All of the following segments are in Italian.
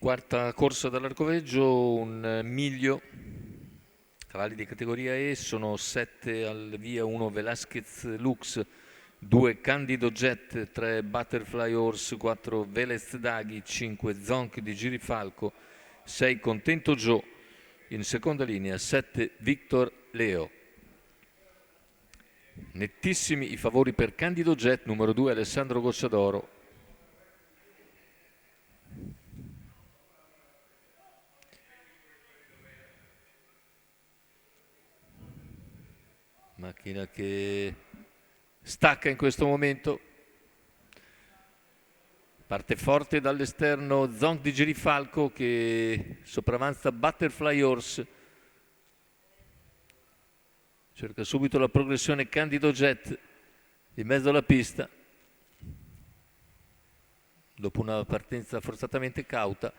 Quarta corsa dall'Arcoveggio, un miglio. Cavalli di categoria E sono 7 al via, 1 Velasquez Lux, 2 Candido Jet, 3 Butterfly Horse, 4 Velez Daghi, 5 Zonk di Girifalco, 6 Contento Joe, in seconda linea 7 Victor Leo. Nettissimi i favori per Candido Jet, numero 2 Alessandro Gocciadoro. Macchina che stacca in questo momento. Parte forte dall'esterno Zonk di Girifalco che sopravanza Butterfly Horse. Cerca subito la progressione Candido Jet in mezzo alla pista. Dopo una partenza forzatamente cauta,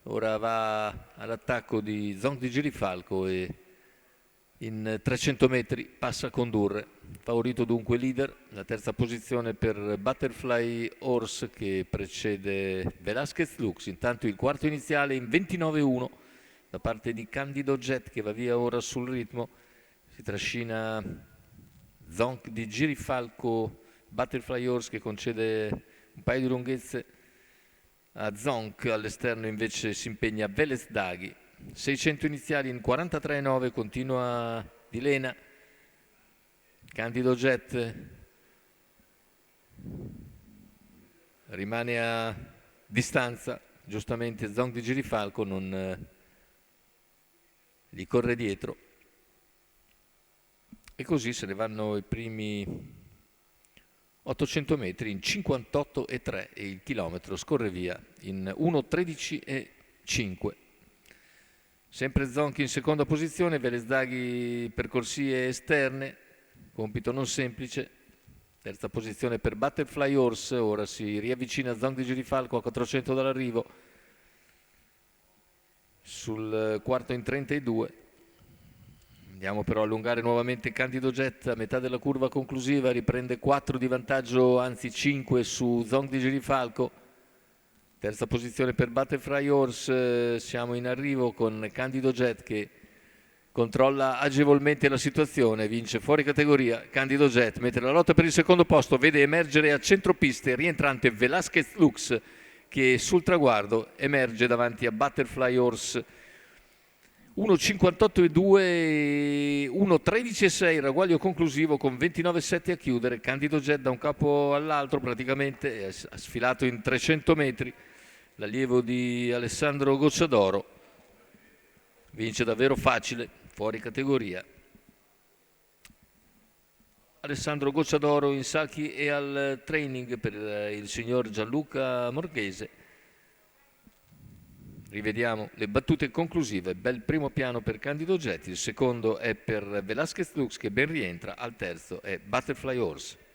ora va all'attacco di Zonk di Girifalco e in 300 metri passa a condurre. Favorito dunque leader, la terza posizione per Butterfly Horse che precede Velasquez Lux. Intanto il quarto iniziale in 29-1 da parte di Candido Jet che va via ora sul ritmo. Si trascina Zonk di Girifalco, Butterfly Horse che concede un paio di lunghezze a Zonk, all'esterno invece si impegna Velez Daghi. 600 iniziali in 43,9, continua Di Lena. Candido Jet rimane a distanza, giustamente Zonk di Girifalco non gli corre dietro. E così se ne vanno i primi 800 metri in 58,3 e il chilometro scorre via in 1,13,5. Sempre Zonk in seconda posizione, Velez Daghi per corsie esterne, compito non semplice. Terza posizione per Butterfly Horse, ora si riavvicina Zonk di Girifalco a 400 dall'arrivo. Sul quarto in 32. Andiamo però a allungare nuovamente Candido Jet a metà della curva conclusiva, riprende 4 di vantaggio, anzi 5 su Zonk di Girifalco. Terza posizione per Butterfly Horse, siamo in arrivo con Candido Jet che controlla agevolmente la situazione, vince fuori categoria. Candido Jet mette la lotta per il secondo posto, vede emergere a centropiste rientrante Velasquez Lux che sul traguardo emerge davanti a Butterfly Horse. 1,58,2, 1,13,6 ragguaglio conclusivo con 29,7 a chiudere. Candido Jet da un capo all'altro praticamente ha sfilato in 300 metri. L'allievo di Alessandro Gocciadoro vince davvero facile, fuori categoria. Alessandro Gocciadoro in salchi e al training per il signor Gianluca Morghese. Rivediamo le battute conclusive. Bel primo piano per Candido Jet, il secondo è per Velasquez Lux che ben rientra, al terzo è Butterfly Horse.